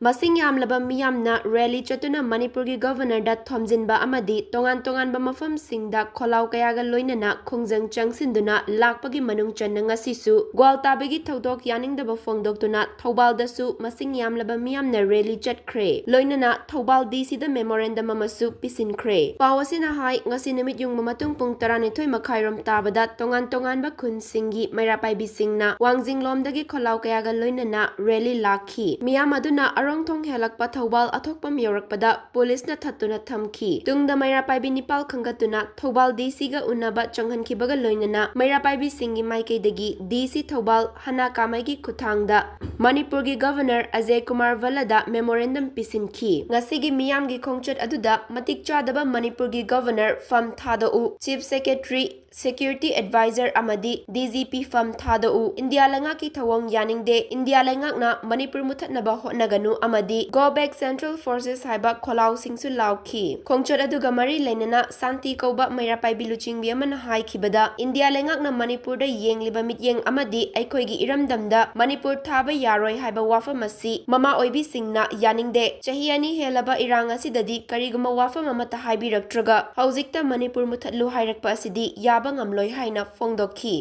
Masing Yamlaba Miyamna rally chatuna Manipurgi governor da Thomjinba amadi tongan-tonganba mafamsingda kholau kayaga loinana khongjang changsinduna lakpagi manung channa ngasisu Gwaltabigi Thoudok Yaningdaba Fongdoktuna Thoubal dasu masing Yamlaba Miyamna rally chatkhre loinana Thoubal DC da memorandum amasu pisinkre pawasina hai ngasi namit yung mamatung pung 12 makhairom tabada tongan-tonganba khunsingi mairapaibisingna wangjinglomdagi kholau kayaga loinana rally lakhi miyam aduna arongthong helakpa Thoubal athokpam yorakpada police na thatuna thamki tungda mairapaibi nipal khangatuna Thoubal DC ga unaba changhankibaga loinana mairapaibi singi maikeidagi DC Thoubal hana kamaigi kuthangda Manipurgi governor Ajay Kumar Valada memorandum pisinki ngasigi miyamgi Khongchat aduda matik chadaba Manipurgi governor Fam Thadau chief secretary security advisor amadi DGP Fam Thadau India langa ki thawong yaningde India langa na Manipur muthatnaba hotnaganu amadi go back central forces haiba kholau singsu lauki Khongchat aduga mari lenana santi kauba mairapai biluchingbi amana haikibada India langa na Manipur da yengliba mityeng amadi aikhoigi iramdamda Manipur thaba yaroi haiba wafam asi mama oibi singna yaningde chahi ani helaba irang asidadi kariguma wafam amata haibiraktraga haujikta Manipur muthatlu hairakpa asidi yaba ngamloi haina Fongdokki